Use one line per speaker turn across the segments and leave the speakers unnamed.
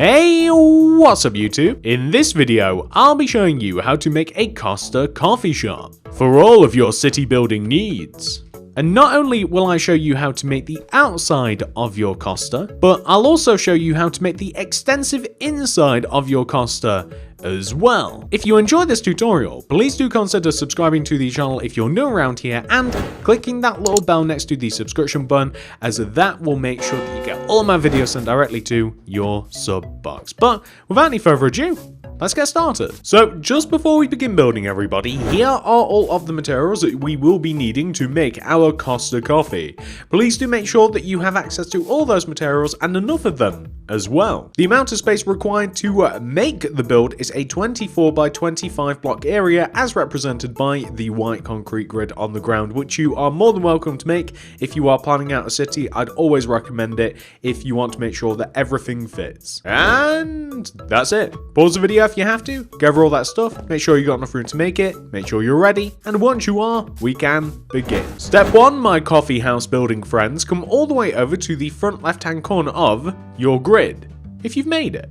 Hey, what's up YouTube? In this video, I'll be showing you how to make a Costa coffee shop for all of your city building needs. And not only will I show you how to make the outside of your Costa, but I'll also show you how to make the extensive inside of your Costa as well. If you enjoyed this tutorial, please do consider subscribing to the channel if you're new around here and clicking that little bell next to the subscription button, as that will make sure that you get all of my videos sent directly to your sub box. But without any further ado, let's get started. So just before we begin building, everybody, here are all of the materials that we will be needing to make our Costa coffee. Please do make sure that you have access to all those materials and enough of them as well. The amount of space required to make the build is a 24 by 25 block area as represented by the white concrete grid on the ground, which you are more than welcome to make if you are planning out a city. I'd always recommend it if you want to make sure that everything fits. And that's it. Pause the video if you have to, go over all that stuff, make sure you got enough room to make it, make sure you're ready, and once you are, we can begin. Step 1, my coffee house building friends, come all the way over to the front left hand corner of your grid, if you've made it.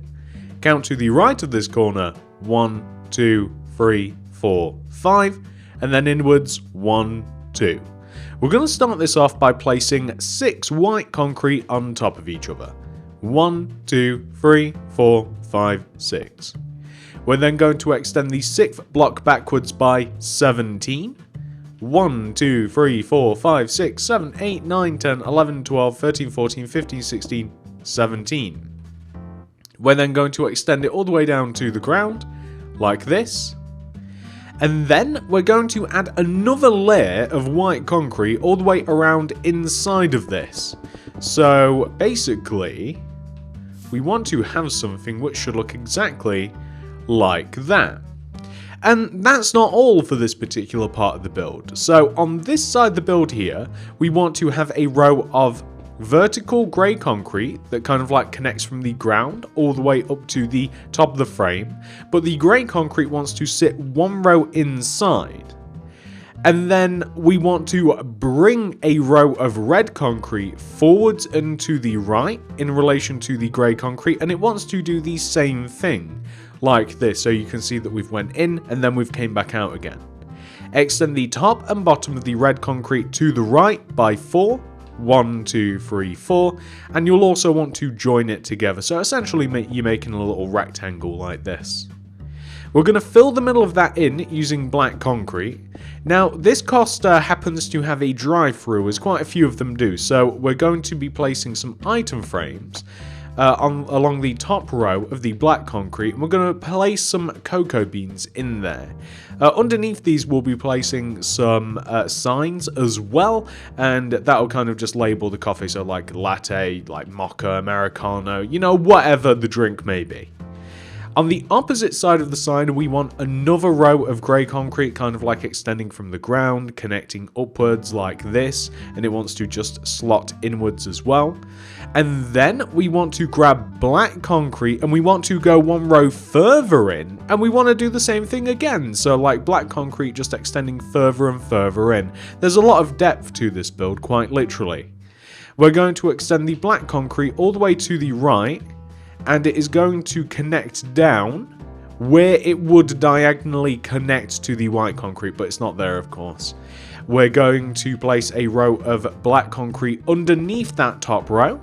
Count to the right of this corner, 1, 2, 3, 4, 5, and then inwards, 1, 2. We're going to start this off by placing 6 white concrete on top of each other. 1, 2, 3, 4, 5, 6. We're then going to extend the 6th block backwards by 17. 1, 2, 3, 4, 5, 6, 7, 8, 9, 10, 11, 12, 13, 14, 15, 16, 17. We're then going to extend it all the way down to the ground, like this. And then we're going to add another layer of white concrete all the way around inside of this. So basically, we want to have something which should look exactly like that. And that's not all for this particular part of the build. So on this side of the build here, we want to have a row of vertical grey concrete that kind of like connects from the ground all the way up to the top of the frame. But the grey concrete wants to sit one row inside. And then we want to bring a row of red concrete forwards and to the right in relation to the grey concrete, and it wants to do the same thing like this. So you can see that we've went in and then we've came back out again. Extend the top and bottom of the red concrete to the right by 4. 1, 2, 3, 4, and you'll also want to join it together. So essentially you're making a little rectangle like this. We're going to fill the middle of that in using black concrete. Now, this Costa happens to have a drive-through, as quite a few of them do, so we're going to be placing some item frames along the top row of the black concrete, and we're going to place some cocoa beans in there. Underneath these, we'll be placing some signs as well, and that'll kind of just label the coffee, so like latte, like mocha, americano, you know, whatever the drink may be. On the opposite side of the sign, we want another row of grey concrete, kind of like extending from the ground, connecting upwards like this, and it wants to just slot inwards as well. And then we want to grab black concrete, and we want to go one row further in, and we want to do the same thing again. So like black concrete just extending further and further in. There's a lot of depth to this build, quite literally. We're going to extend the black concrete all the way to the right, and it is going to connect down where it would diagonally connect to the white concrete, but it's not there, of course. We're going to place a row of black concrete underneath that top row,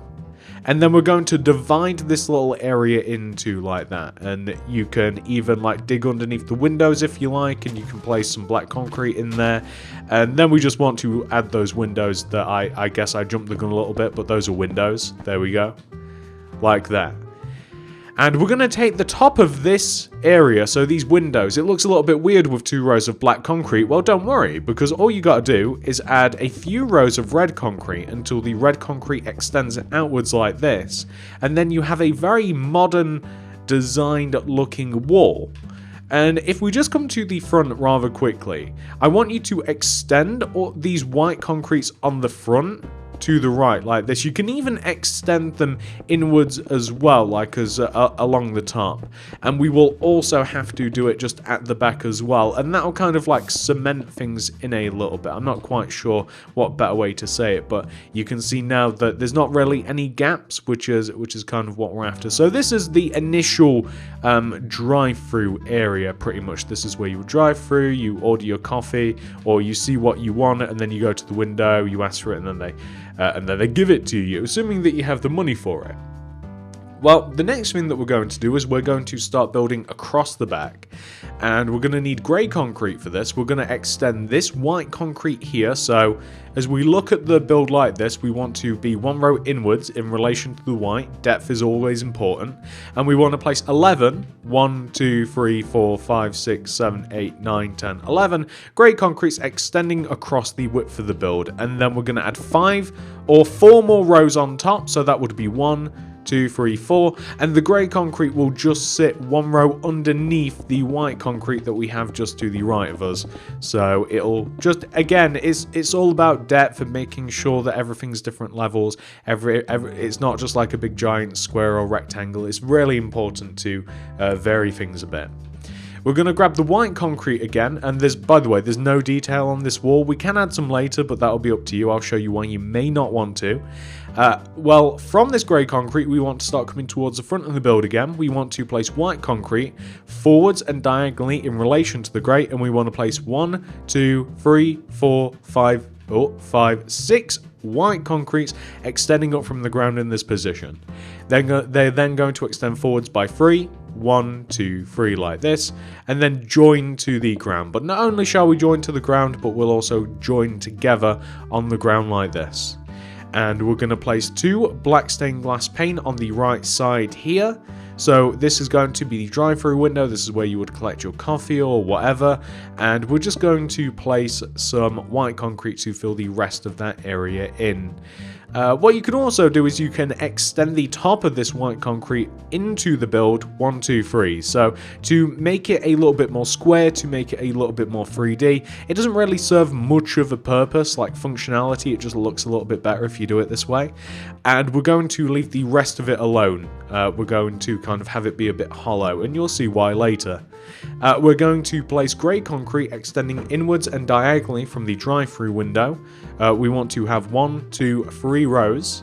and then we're going to divide this little area into like that, and you can even like dig underneath the windows if you like, and you can place some black concrete in there. And then we just want to add those windows that I guess I jumped the gun a little bit, but those are windows. There we go, like that. And we're going to take the top of this area, so these windows, it looks a little bit weird with 2 rows of black concrete. Well, don't worry, because all you got to do is add a few rows of red concrete until the red concrete extends outwards like this. And then you have a very modern designed looking wall. And if we just come to the front rather quickly, I want you to extend all these white concretes on the front to the right like this. You can even extend them inwards as well, like as along the top, and we will also have to do it just at the back as well, and that'll kind of like cement things in a little bit. I'm not quite sure what better way to say it, but you can see now that there's not really any gaps, which is kind of what we're after. So this is the initial drive-through area. Pretty much this is where you drive through, you order your coffee, or you see what you want, and then you go to the window, you ask for it, and then they give it to you, assuming that you have the money for it. Well, the next thing that we're going to do is we're going to start building across the back, and we're going to need grey concrete for this. We're going to extend this white concrete here, so as we look at the build like this, we want to be one row inwards in relation to the white. Depth is always important, and we want to place 11, 1, 2, 3, 4, 5, 6, 7, 8, 9, 10, 11 grey concretes extending across the width of the build, and then we're going to add 5 or 4 more rows on top, so that would be 1, 2, 3, 4, and the grey concrete will just sit one row underneath the white concrete that we have just to the right of us. So it'll just, again, it's all about depth and making sure that everything's different levels. It's not just like a big giant square or rectangle. It's really important to vary things a bit. We're going to grab the white concrete again, and by the way, there's no detail on this wall. We can add some later, but that'll be up to you. I'll show you why you may not want to. Well, from this grey concrete, we want to start coming towards the front of the build again. We want to place white concrete forwards and diagonally in relation to the grey, and we want to place 1, 2, 3, 4, 5, 6 white concretes extending up from the ground in this position. They're then going to extend forwards by 3, 1, 2, 3 like this, and then join to the ground. But not only shall we join to the ground, but we'll also join together on the ground like this. And we're going to place 2 black stained glass pane on the right side here. So this is going to be the drive-through window. This is where you would collect your coffee or whatever. And we're just going to place some white concrete to fill the rest of that area in. What you can also do is you can extend the top of this white concrete into the build 1, 2, 3. So to make it a little bit more square, to make it a little bit more 3D, it doesn't really serve much of a purpose, like functionality. It just looks a little bit better if you do it this way. And we're going to leave the rest of it alone. We're going to kind of have it be a bit hollow, and you'll see why later. We're going to place grey concrete extending inwards and diagonally from the drive-through window. We want to have 1, 2, 3 rows,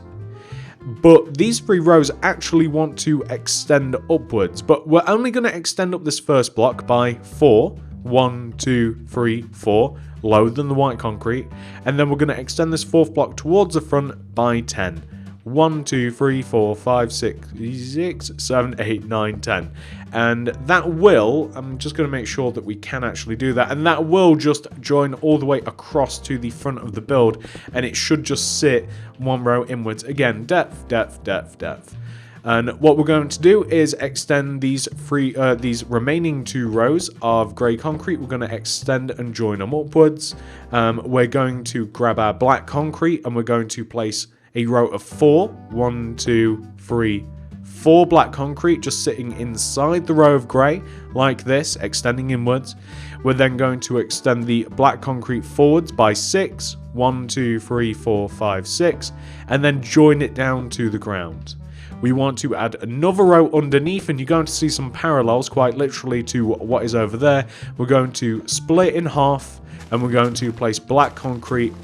but these 3 rows actually want to extend upwards, but we're only going to extend up this first block by 4, 1, 2, 3, 4, lower than the white concrete, and then we're going to extend this 4th block towards the front by 10. 1, 2, 3, 4, 5, 6, 7, 8, 9, 10. And that will, I'm just going to make sure that we can actually do that, and that will just join all the way across to the front of the build, and it should just sit one row inwards. Again, depth, depth, depth, depth. And what we're going to do is extend these remaining 2 rows of grey concrete. We're going to extend and join them upwards. We're going to grab our black concrete, and we're going to place a row of 4, 1, 2, 3, 4 black concrete just sitting inside the row of grey like this, extending inwards. We're then going to extend the black concrete forwards by 6, 1, 2, 3, 4, 5, 6, and then join it down to the ground. We want to add another row underneath, and you're going to see some parallels quite literally to what is over there. We're going to split in half, and we're going to place black concrete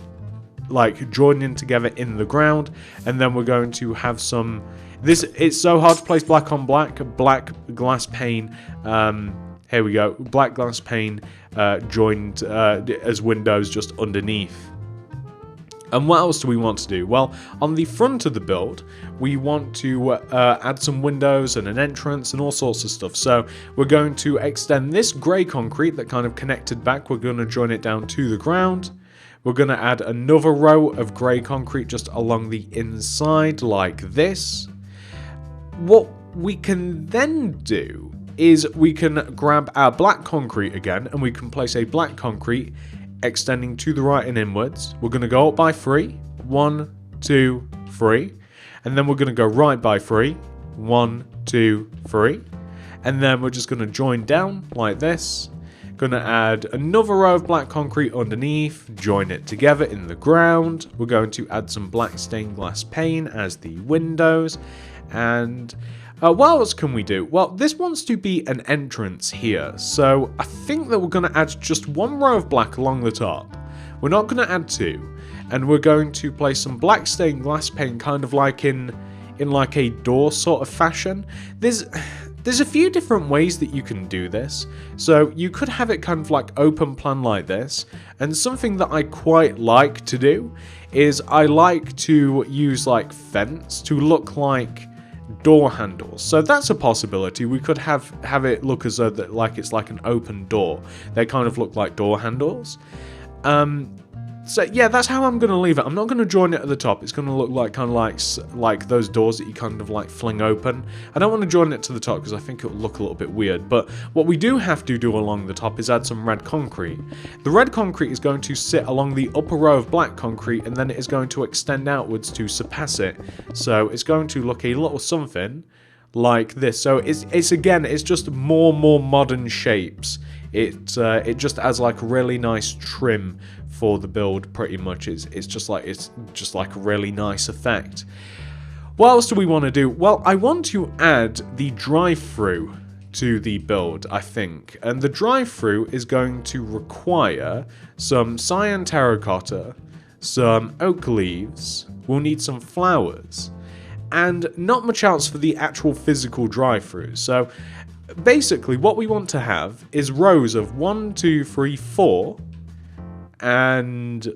like joining together in the ground, and then we're going to have some it's so hard to place black on black glass pane. Here we go, black glass pane joined as windows just underneath. And what else do we want to do? Well, on the front of the build, we want to add some windows and an entrance and all sorts of stuff. So we're going to extend this grey concrete that kind of connected back. We're going to join it down to the ground. We're going to add another row of grey concrete just along the inside like this. What we can then do is we can grab our black concrete again, and we can place a black concrete extending to the right and inwards. We're going to go up by 3, 1, 2, 3, and then we're going to go right by 3, 1, 2, 3, and then we're just going to join down like this, Gonna add another row of black concrete underneath, join it together in the ground. We're going to add some black stained glass pane as the windows. And what else can we do? Well, this wants to be an entrance here. So I think that we're gonna add just one row of black along the top. We're not gonna add two. And we're going to place some black stained glass pane kind of like in like a door sort of fashion. There's a few different ways that you can do this. So you could have it kind of like open plan like this. And something that I quite like to do is I like to use like fence to look like door handles. So that's a possibility. We could have it look as though that like it's like an open door. They kind of look like door handles. So yeah, that's how I'm going to leave it. I'm not going to join it at the top. It's going to look like kind of like those doors that you kind of like fling open. I don't want to join it to the top because I think it will look a little bit weird. But what we do have to do along the top is add some red concrete. The red concrete is going to sit along the upper row of black concrete, and then it is going to extend outwards to surpass it. So it's going to look a little something like this. So it's again, it's just more modern shapes. It just adds like a really nice trim for the build. Pretty much it's just like a really nice effect. What else do we want to do? Well, I want to add the drive-through to the build, I think, and the drive-through is going to require some cyan terracotta, some oak leaves. We'll need some flowers, and not much else for the actual physical drive-through. So basically what we want to have is rows of 1, 2, 3, 4 and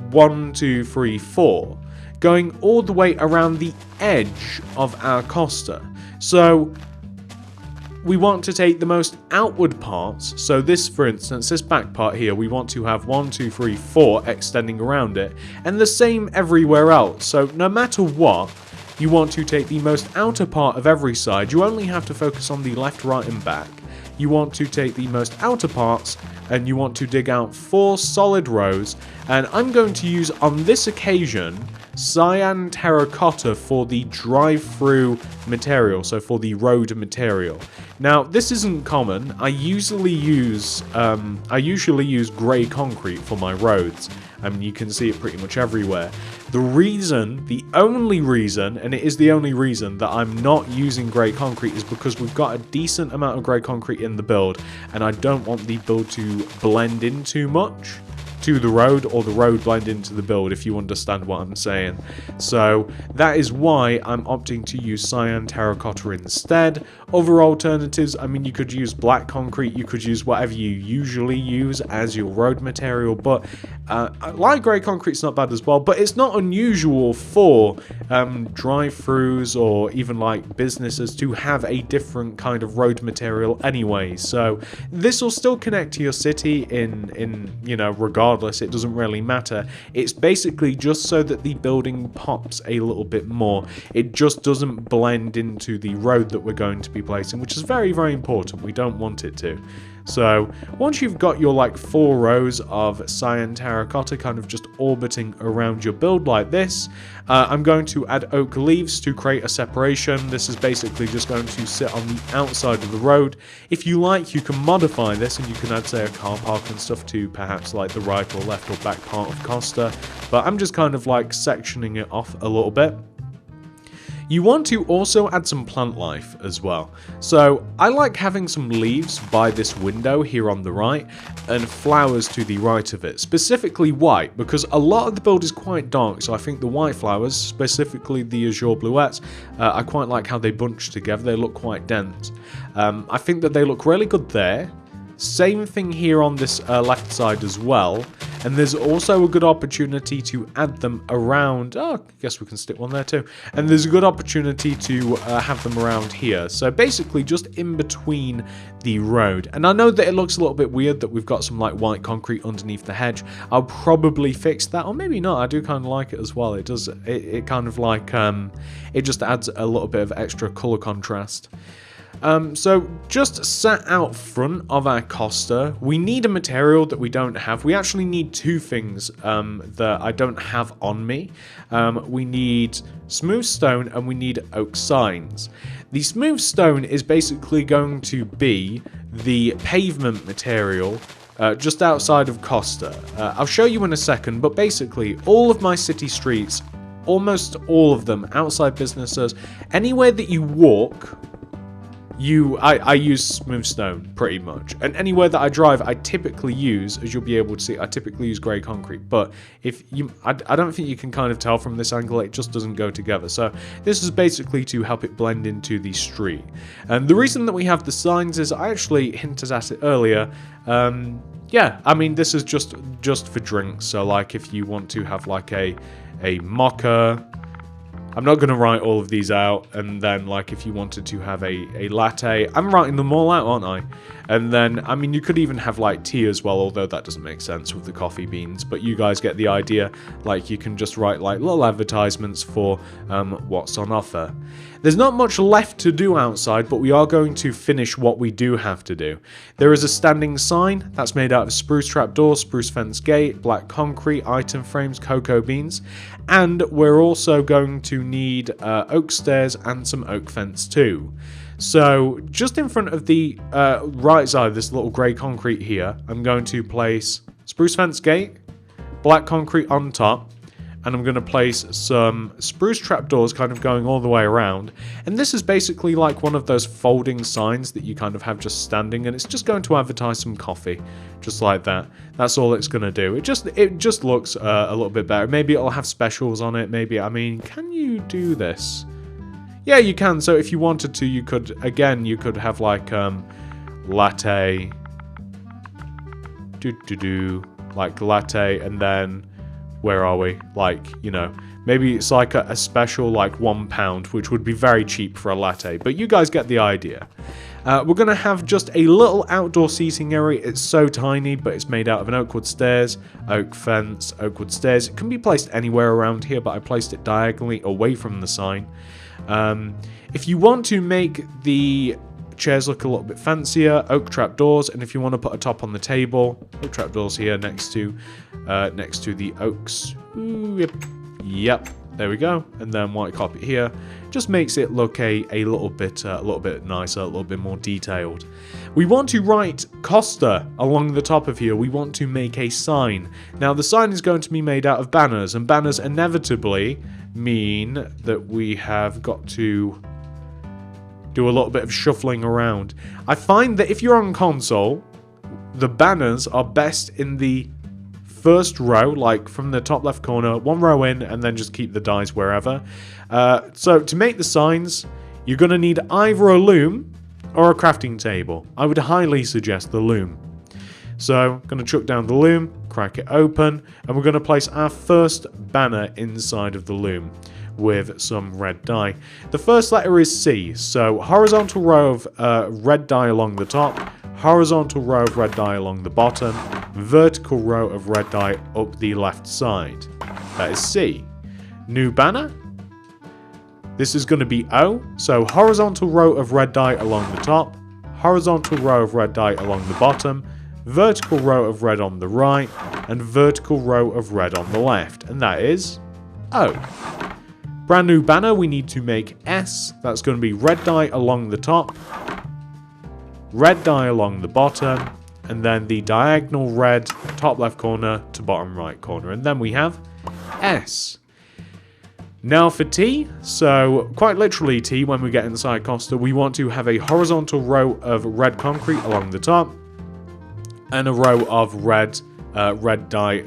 1, 2, 3, 4 going all the way around the edge of our Costa. So we want to take the most outward parts. So this, for instance, this back part here, we want to have 1, 2, 3, 4 extending around it, and the same everywhere else. So no matter what, you want to take the most outer part of every side. You only have to focus on the left, right, and back. You want to take the most outer parts, and you want to dig out 4 solid rows. And I'm going to use, on this occasion, cyan terracotta for the drive-through material, so for the road material. Now, this isn't common. I usually use grey concrete for my roads. I mean, you can see it pretty much everywhere. The only reason, and it is the only reason that I'm not using grey concrete is because we've got a decent amount of grey concrete in the build, and I don't want the build to blend in too much to the road, or the road blend into the build, if you understand what I'm saying. So that is why I'm opting to use cyan terracotta instead. Other alternatives, I mean, you could use black concrete, you could use whatever you usually use as your road material, but light grey concrete's not bad as well. But it's not unusual for drive-throughs or even like businesses to have a different kind of road material anyway. So this will still connect to your city in you know, regardless, it doesn't really matter. It's basically just so that the building pops a little bit more. It just doesn't blend into the road that we're going to be placing, which is very, very important. We don't want it to. So once you've got your like 4 rows of cyan terracotta kind of just orbiting around your build like this, I'm going to add oak leaves to create a separation. This is basically just going to sit on the outside of the road. If you like, you can modify this and you can add, say, a car park and stuff to perhaps like the right or left or back part of Costa, but I'm just kind of like sectioning it off a little bit. You want to also add some plant life as well. So I like having some leaves by this window here on the right and flowers to the right of it, specifically white, because a lot of the build is quite dark. So I think the white flowers, specifically the azure bluettes, I quite like how they bunch together. They look quite dense. I think that they look really good there. Same thing here on this left side as well. And there's also a good opportunity to add them around. Oh, I guess we can stick one there too. And there's a good opportunity to have them around here. So basically just in between the road. And I know that it looks a little bit weird that we've got some like white concrete underneath the hedge. I'll probably fix that, or maybe not. I do kind of like it as well. It does, it kind of like, it just adds a little bit of extra color contrast. So just sat out front of our Costa, we need a material that we don't have. We actually need two things that I don't have on me. We need smooth stone and we need oak signs. The smooth stone is basically going to be the pavement material just outside of Costa. I'll show you in a second, but basically all of my city streets, almost all of them, outside businesses, anywhere that you walk, I use smooth stone pretty much, and anywhere that I drive I typically use, as you'll be able to see, I typically use grey concrete. But if you, I don't think you can kind of tell from this angle, it just doesn't go together. So this is basically to help it blend into the street. And the reason that we have the signs is, I actually hinted at it earlier, yeah, I mean, this is just for drinks. So like if you want to have like a mocha, I'm not going to write all of these out, and then like if you wanted to have a latte, I'm writing them all out, aren't I? And then, I mean, you could even have like tea as well, although that doesn't make sense with the coffee beans, but you guys get the idea. Like you can just write like little advertisements for what's on offer. There's not much left to do outside, but we are going to finish what we do have to do. There is a standing sign that's made out of spruce trapdoors, spruce fence gate, black concrete, item frames, cocoa beans, and we're also going to need oak stairs and some oak fence too. So just in front of the right side of this little grey concrete here, I'm going to place spruce fence gate, black concrete on top, and I'm going to place some spruce trapdoors kind of going all the way around. And this is basically like one of those folding signs that you kind of have just standing, and it's just going to advertise some coffee, just like that. That's all it's going to do. It just looks a little bit better. Maybe it'll have specials on it. Maybe, I mean, can you do this? Yeah, you can. So if you wanted to, you could have like latte, like latte, and then where are we? Like, you know, maybe it's like a special like £1, which would be very cheap for a latte, but you guys get the idea. We're going to have just a little outdoor seating area. It's so tiny, but it's made out of an oak wood stairs, oak fence, oak wood stairs. It can be placed anywhere around here, but I placed it diagonally away from the sign. If you want to make the chairs look a little bit fancier, oak trapdoors, and if you want to put a top on the table, oak trapdoors here next to the oaks. Ooh, yep, there we go. And then white carpet here just makes it look a little bit nicer, a little bit more detailed. We want to write Costa along the top of here. We want to make a sign. Now the sign is going to be made out of banners, and banners inevitably mean that we have got to do a little bit of shuffling around. I find that if you're on console, the banners are best in the first row, like from the top left corner, one row in, and then just keep the dies wherever. So to make the signs, you're going to need either a loom or a crafting table. I would highly suggest the loom. So I'm going to chuck down the loom, crack it open, and we're going to place our first banner inside of the loom with some red dye. The first letter is C, so horizontal row of red dye along the top, horizontal row of red dye along the bottom, vertical row of red dye up the left side. That is C. New banner. This is going to be O, so horizontal row of red dye along the top, horizontal row of red dye along the bottom, vertical row of red on the right, and vertical row of red on the left, and that is O. Brand new banner, we need to make S. That's going to be red dye along the top, red dye along the bottom, and then the diagonal red top left corner to bottom right corner, and then we have S. Now for T, so quite literally T, when we get inside Costa, we want to have a horizontal row of red concrete along the top, and a row of red dye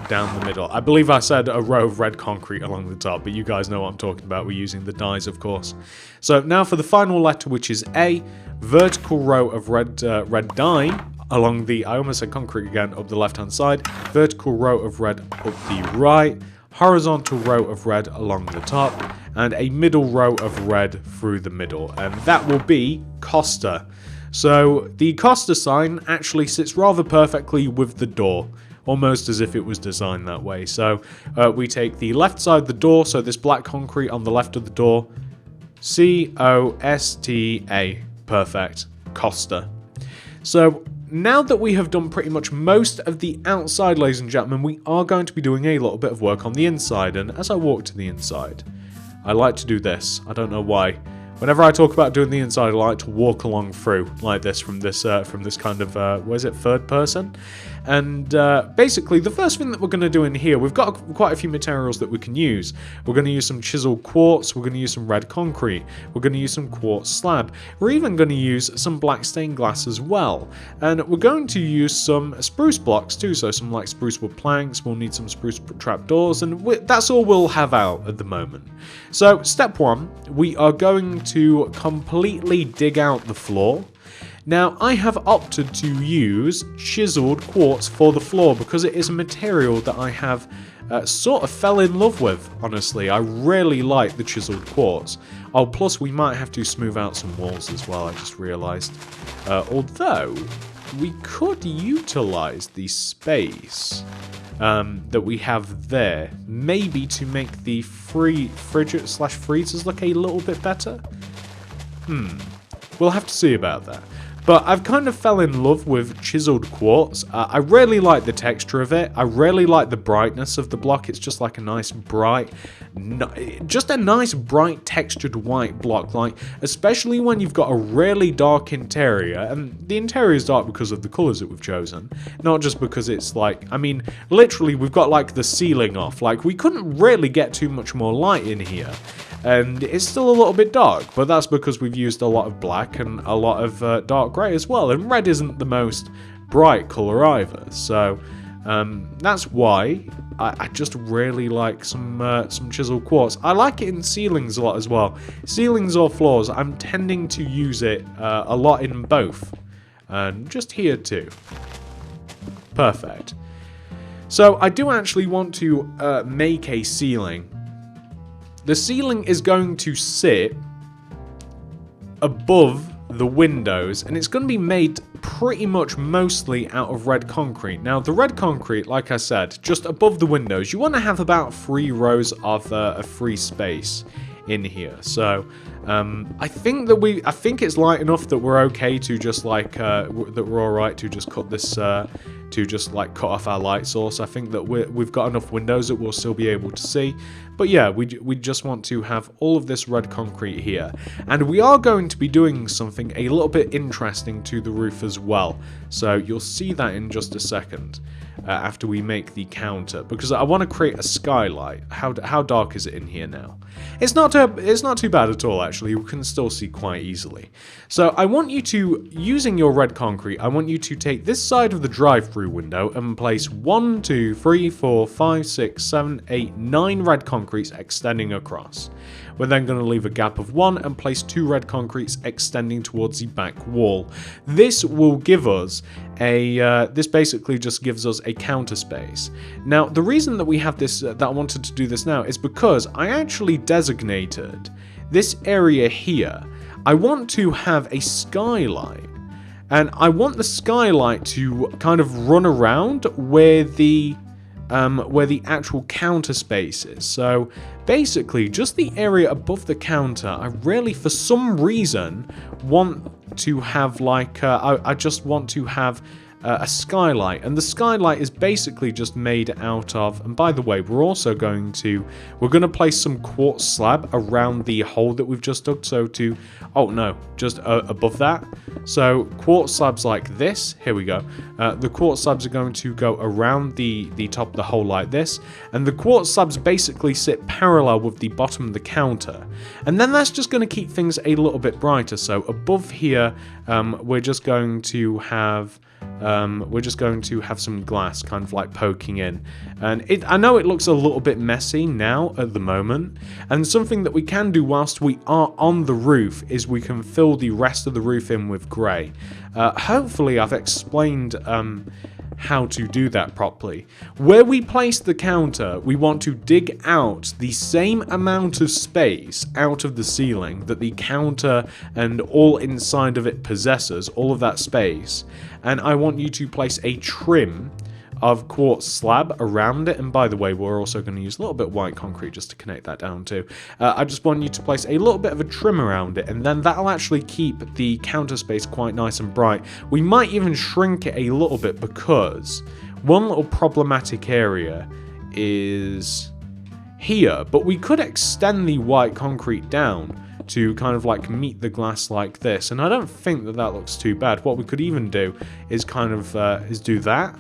down the middle. I believe I said a row of red concrete along the top, but you guys know what I'm talking about. We're using the dyes, of course. So now for the final letter, which is A, vertical row of red dye along the, I almost said concrete again, up the left-hand side, vertical row of red up the right, horizontal row of red along the top, and a middle row of red through the middle. And that will be Costa. So the Costa sign actually sits rather perfectly with the door, almost as if it was designed that way. So we take the left side of the door, so this black concrete on the left of the door, C-O-S-T-A. Perfect. Costa. So now that we have done pretty much most of the outside, ladies and gentlemen, we are going to be doing a little bit of work on the inside. And as I walk to the inside, I like to do this. I don't know why. Whenever I talk about doing the inside, I like to walk along through like this from this kind of, what is it, third person? And basically, the first thing that we're going to do in here, we've got quite a few materials that we can use. We're going to use some chiseled quartz, we're going to use some red concrete, we're going to use some quartz slab, we're even going to use some black stained glass as well. And we're going to use some spruce blocks too, so some like spruce wood planks, we'll need some spruce trapdoors, and that's all we'll have out at the moment. So, step one, we are going to completely dig out the floor. Now, I have opted to use chiseled quartz for the floor because it is a material that I have sort of fell in love with, honestly. I really like the chiseled quartz. Oh, plus we might have to smooth out some walls as well, I just realised. Although, we could utilise the space that we have there, maybe to make the fridges/freezers look a little bit better. We'll have to see about that. But I've kind of fell in love with chiseled quartz. I really like the texture of it. I really like the brightness of the block. It's just like a nice bright, just a nice bright textured white block. Like, especially when you've got a really dark interior. And the interior is dark because of the colors that we've chosen. Not just because it's like, I mean, literally we've got like the ceiling off. Like, we couldn't really get too much more light in here. And it's still a little bit dark, but that's because we've used a lot of black and a lot of dark grey as well, and red isn't the most bright colour either, so that's why I just really like some chiseled quartz. I like it in ceilings a lot as well. Ceilings or floors, I'm tending to use it a lot in both, and just here too. Perfect. So I do actually want to make a ceiling. The ceiling is going to sit above the windows, and it's going to be made pretty much mostly out of red concrete. Now, the red concrete, like I said, just above the windows, you want to have about 3 rows of a free space in here. So I think it's light enough that we're okay to just like that we're all right to just cut this to just like cut off our light source. I think that we've got enough windows that we'll still be able to see. But yeah, we just want to have all of this red concrete here. And we are going to be doing something a little bit interesting to the roof as well. So you'll see that in just a second after we make the counter. Because I want to create a skylight. How dark is it in here now? It's not too bad at all, actually. You can still see quite easily. So I want you to, using your red concrete, I want you to take this side of the drive-through window and place 1, 2, 3, 4, 5, 6, 7, 8, 9 red concretes extending across. We're then going to leave a gap of 1 and place 2 red concretes extending towards the back wall. This will give us this basically just gives us a counter space. Now, the reason that we have this, that I wanted to do this now, is because I actually designated this area here. I want to have a skylight, and I want the skylight to kind of run around where the actual counter space is. So basically, just the area above the counter, I really, for some reason, want to have like, I just want to have a skylight, and the skylight is basically just made out of, and by the way, we're going to place some quartz slab around the hole that we've just dug, so to, oh no, just above that. So quartz slabs like this, here we go, the quartz slabs are going to go around the top of the hole like this, and the quartz slabs basically sit parallel with the bottom of the counter, and then that's just going to keep things a little bit brighter. So above here, we're just going to have some glass kind of like poking in, and I know it looks a little bit messy now at the moment, and something that we can do whilst we are on the roof is we can fill the rest of the roof in with grey. Hopefully I've explained how to do that properly. Where we place the counter, we want to dig out the same amount of space out of the ceiling that the counter and all inside of it possesses, all of that space, and I want you to place a trim of quartz slab around it. And by the way, we're also going to use a little bit of white concrete just to connect that down too. I just want you to place a little bit of a trim around it, and then that'll actually keep the counter space quite nice and bright. We might even shrink it a little bit, because one little problematic area is here, but we could extend the white concrete down to kind of like meet the glass like this, and I don't think that that looks too bad. What we could even do is kind of is do that.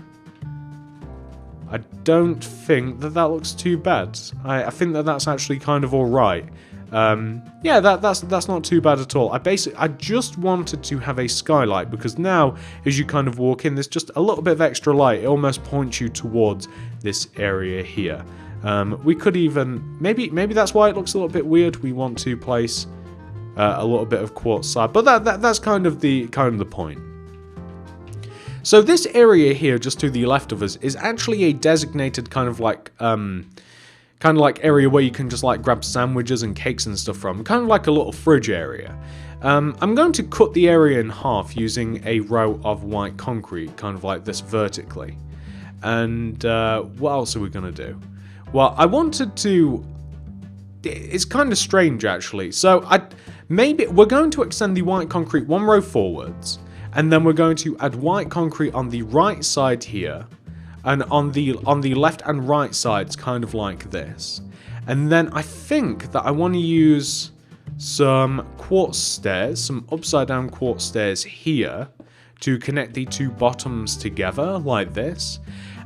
I don't think that that looks too bad. I think that that's actually kind of all right. Yeah, that's not too bad at all. I just wanted to have a skylight, because now as you kind of walk in, there's just a little bit of extra light. It almost points you towards this area here. We could even, maybe that's why it looks a little bit weird. We want to place a little bit of quartz slab, but that's kind of the point. So this area here, just to the left of us, is actually a designated kind of like area where you can just like grab sandwiches and cakes and stuff from, kind of like a little fridge area. I'm going to cut the area in half using a row of white concrete, kind of like this vertically. And what else are we going to do? Well, I wanted to... It's kind of strange, actually. So maybe we're going to extend the white concrete one row forwards, and then we're going to add white concrete on the right side here, and on the left and right sides, kind of like this. And then I think that I want to use some quartz stairs, some upside down quartz stairs here, to connect the two bottoms together like this.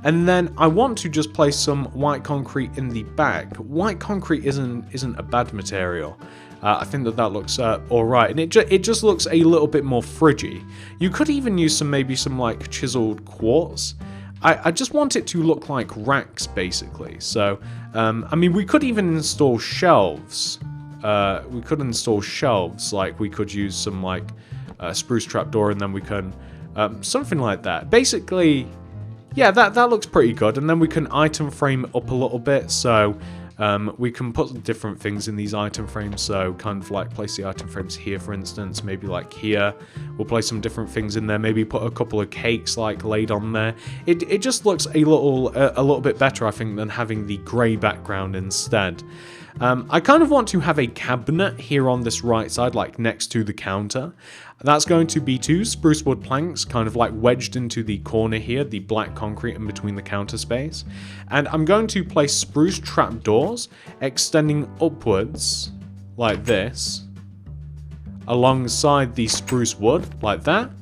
And then I want to just place some white concrete in the back. White concrete isn't a bad material. I think that looks alright, and it just looks a little bit more fridgy. You could even use maybe some like chiseled quartz. I just want it to look like racks, basically. So, I mean, we could even install shelves. We could install shelves, like we could use some like spruce trapdoor, and then we can something like that. Basically, yeah, that looks pretty good. And then we can item frame up a little bit, so we can put different things in these item frames. So kind of like place the item frames here, for instance, maybe like here. We'll place some different things in there. Maybe put a couple of cakes like laid on there. It just looks a little bit better, I think, than having the grey background instead. I kind of want to have a cabinet here on this right side, like next to the counter. That's going to be two spruce wood planks, kind of like wedged into the corner here, the black concrete in between the counter space. And I'm going to place spruce trapdoors extending upwards like this, alongside the spruce wood, like that.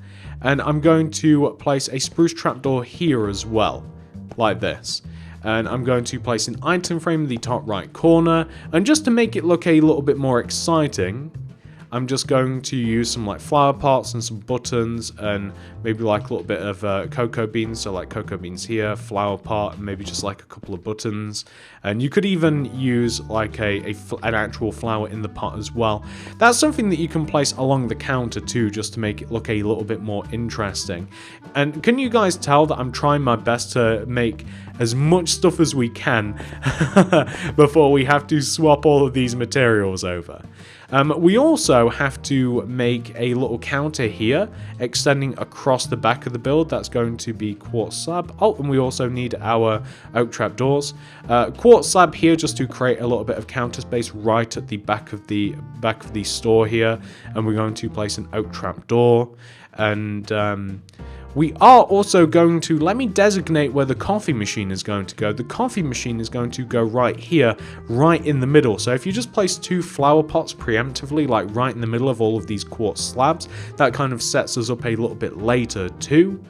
And I'm going to place a spruce trapdoor here as well, like this. And I'm going to place an item frame in the top right corner. And just to make it look a little bit more exciting, I'm just going to use some like flower pots and some buttons, and maybe like a little bit of cocoa beans. So like cocoa beans here, flower pot, and maybe just like a couple of buttons. And you could even use like an actual flower in the pot as well. That's something that you can place along the counter too, just to make it look a little bit more interesting. And can you guys tell that I'm trying my best to make as much stuff as we can before we have to swap all of these materials over? We also have to make a little counter here extending across the back of the build. That's going to be quartz slab. Oh, and we also need our oak trap doors. Quartz slab here just to create a little bit of counter space right at the back of the store here. And we're going to place an oak trap door. And we are also going to, let me designate where the coffee machine is going to go. The coffee machine is going to go right here, right in the middle. So if you just place two flower pots preemptively, like right in the middle of all of these quartz slabs, that kind of sets us up a little bit later too.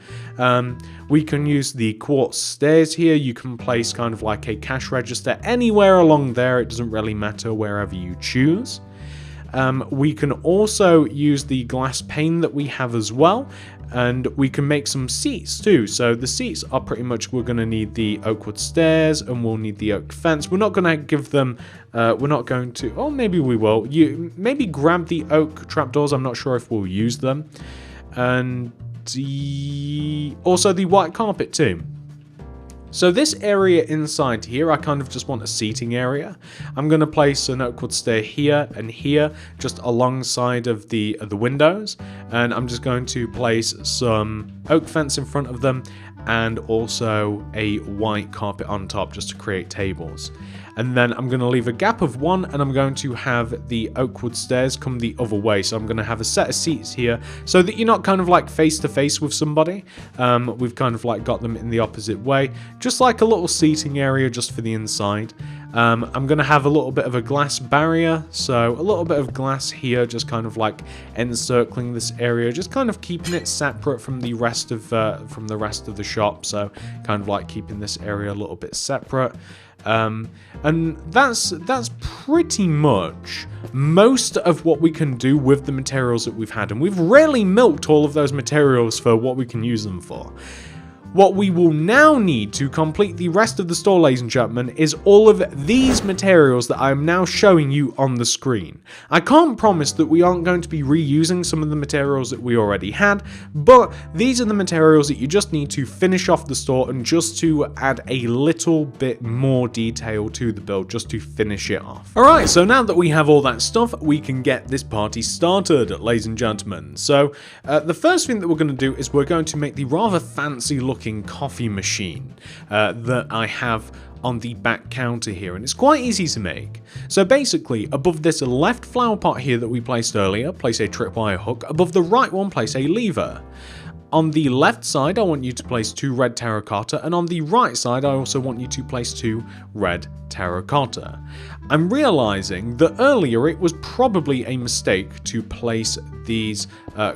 We can use the quartz stairs here. You can place kind of like a cash register anywhere along there. It doesn't really matter, wherever you choose. We can also use the glass pane that we have as well, and we can make some seats too. So the seats are pretty much, we're going to need the oak wood stairs, and we'll need the oak fence. We're not going to give them, we're not going to, oh, maybe we will. You maybe grab the oak trapdoors. I'm not sure if we'll use them. And also the white carpet too. So this area inside here, I kind of just want a seating area. I'm going to place an oak wood stair here and here, just alongside of the windows. And I'm just going to place some oak fence in front of them and also a white carpet on top just to create tables. And then I'm going to leave a gap of 1, and I'm going to have the oak wood stairs come the other way. So I'm going to have a set of seats here so that you're not kind of like face to face with somebody. We've kind of like got them in the opposite way, just like a little seating area just for the inside. I'm going to have a little bit of a glass barrier, so a little bit of glass here, just kind of like encircling this area, just kind of keeping it separate from the rest of the shop. So kind of like keeping this area a little bit separate. And that's pretty much most of what we can do with the materials that we've had, and we've really milked all of those materials for what we can use them for. What we will now need to complete the rest of the store, ladies and gentlemen, is all of these materials that I'm now showing you on the screen. I can't promise that we aren't going to be reusing some of the materials that we already had, but these are the materials that you just need to finish off the store and just to add a little bit more detail to the build, just to finish it off. Alright, so now that we have all that stuff, we can get this party started, ladies and gentlemen. So, the first thing that we're going to do is we're going to make the rather fancy looking coffee machine that I have on the back counter here, and it's quite easy to make. So basically, above this left flower pot here that we placed earlier, place a tripwire hook. Above the right one, place a lever. On the left side, I want you to place 2 red terracotta, and on the right side, I also want you to place 2 red terracotta. I'm realizing that earlier it was probably a mistake to place these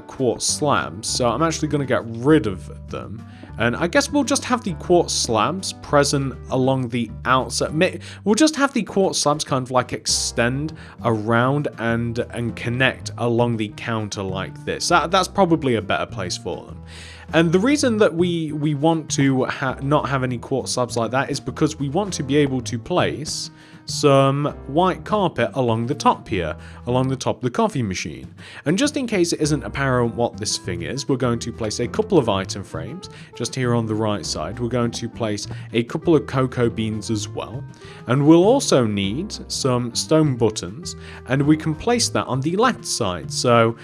quartz slabs, so I'm actually going to get rid of them. And I guess we'll just have the quartz slabs present along the outside. We'll just have the quartz slabs kind of like extend around and connect along the counter like this. That's probably a better place for them. And the reason that we want to not have any quartz slabs like that is because we want to be able to place some white carpet along the top here, along the top of the coffee machine. And just in case it isn't apparent what this thing is, we're going to place a couple of item frames just here on the right side. We're going to place a couple of cocoa beans as well. And we'll also need some stone buttons, and we can place that on the left side. So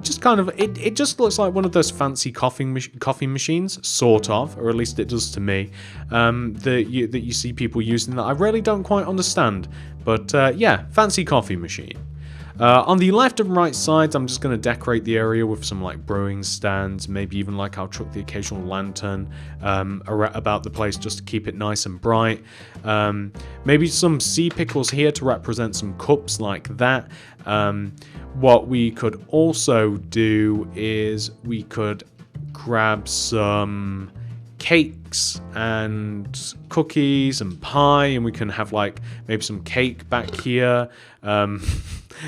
just kind of, it just looks like one of those fancy coffee machines, sort of, or at least it does to me, that you see people using that I really don't quite understand. But yeah, fancy coffee machine. On the left and right sides, I'm just going to decorate the area with some like brewing stands, maybe even like I'll chuck the occasional lantern about the place just to keep it nice and bright. Maybe some sea pickles here to represent some cups like that. What we could also do is we could grab some cakes and cookies and pie, and we can have like maybe some cake back here.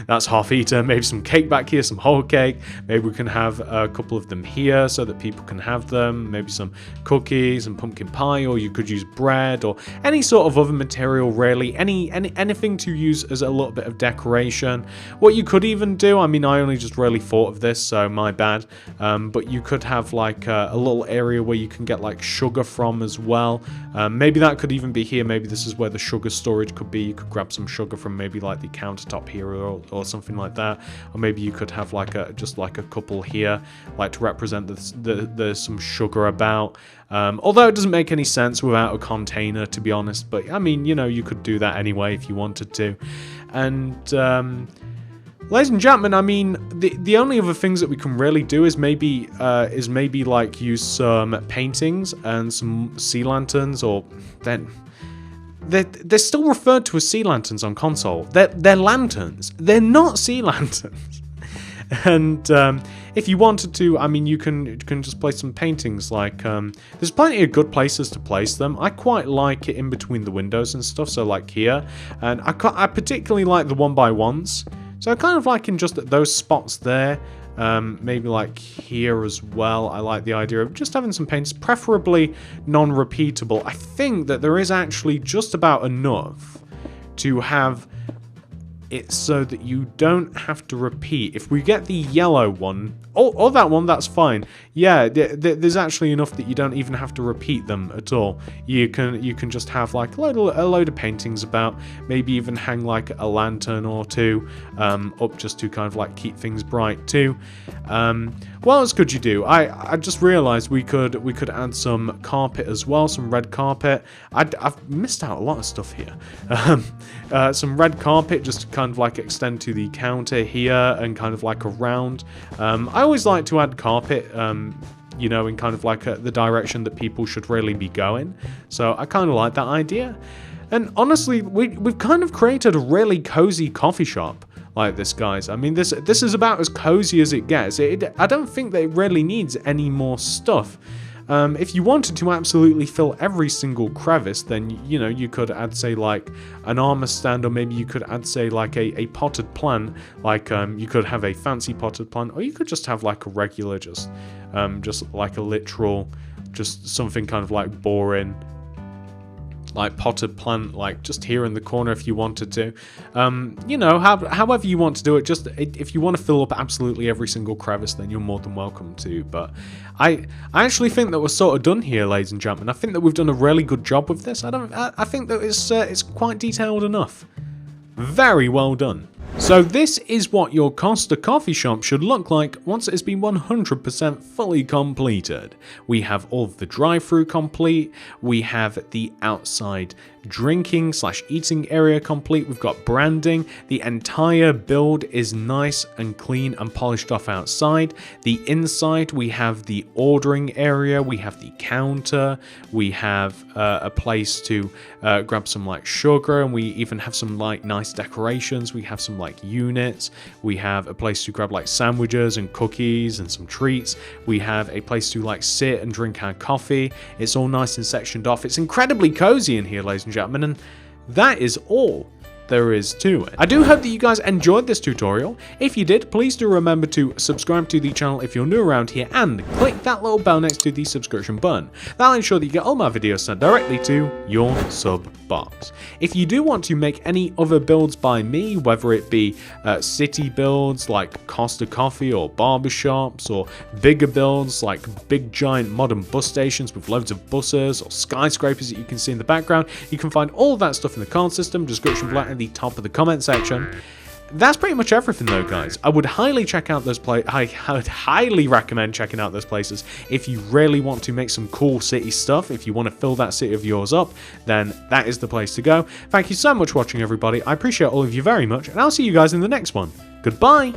That's half eaten. Maybe some cake back here, some whole cake. Maybe we can have a couple of them here so that people can have them. Maybe some cookies and pumpkin pie, or you could use bread or any sort of other material, really. Anything to use as a little bit of decoration. What you could even do, I mean, I only just really thought of this, so my bad. But you could have like a little area where you can get like sugar from as well. Maybe that could even be here. Maybe this is where the sugar storage could be. You could grab some sugar from maybe like the countertop here or something like that. Or maybe you could have like just like a couple here, like to represent there's some sugar about. Although it doesn't make any sense without a container, to be honest. But I mean, you know, you could do that anyway if you wanted to. And ladies and gentlemen, I mean, the only other things that we can really do is maybe like use some paintings and some sea lanterns, or then they're still referred to as sea lanterns on console. They're lanterns. They're not sea lanterns. And if you wanted to, I mean, you can just place some paintings. Like there's plenty of good places to place them. I quite like it in between the windows and stuff. So like here, and I particularly like the 1x1s. So I kind of like in just those spots there. Maybe like here as well. I like the idea of just having some paints, preferably non-repeatable. I think that there is actually just about enough to have it's so that you don't have to repeat. If we get the yellow one, or that one, that's fine. Yeah, there's actually enough that you don't even have to repeat them at all. You can just have like a load of paintings about, maybe even hang like a lantern or two up just to kind of like keep things bright too. What else could you do? I just realized we could add some carpet as well, some red carpet. I've missed out a lot of stuff here. Some red carpet just to kind of like extend to the counter here and kind of like around. I always like to add carpet, you know, in kind of like the direction that people should really be going. So I kind of like that idea. And honestly, we've kind of created a really cozy coffee shop like this, guys. I mean, this is about as cozy as it gets. I don't think that it really needs any more stuff. If you wanted to absolutely fill every single crevice, then, you know, you could add, say, like an armor stand, or maybe you could add, say, like a potted plant. Like, you could have a fancy potted plant, or you could just have like a regular, just like a literal, just something kind of like boring, like potted plant, like just here in the corner if you wanted to. You know, however you want to do it. Just if you want to fill up absolutely every single crevice, then you're more than welcome to. But I actually think that we're sort of done here, ladies and gentlemen. I think that we've done a really good job with this. I think that it's quite detailed enough. Very well done. So this is what your Costa coffee shop should look like once it has been 100% fully completed. We have all of the drive-through complete, we have the outside drinking / eating area complete, we've got branding, the entire build is nice and clean and polished off outside. The inside, we have the ordering area, we have the counter, we have a place to grab some like sugar, and we even have some like nice decorations. We have some like units, we have a place to grab like sandwiches and cookies and some treats, we have a place to like sit and drink our coffee. It's all nice and sectioned off. It's incredibly cozy in here, ladies and gentlemen, and that is all there is to it. I do hope that you guys enjoyed this tutorial. If you did, please do remember to subscribe to the channel if you're new around here, and click that little bell next to the subscription button. That'll ensure that you get all my videos sent directly to your sub box. If you do want to make any other builds by me, whether it be city builds like Costa Coffee or barbershops, or bigger builds like big giant modern bus stations with loads of buses or skyscrapers that you can see in the background, you can find all of that stuff in the card system, description below, at the top of the comment section. That's pretty much everything though, guys. I would highly check out those I would highly recommend checking out those places if you really want to make some cool city stuff. If you want to fill that city of yours up, then that is the place to go. Thank you so much for watching, everybody. I appreciate all of you very much, and I'll see you guys in the next one. Goodbye!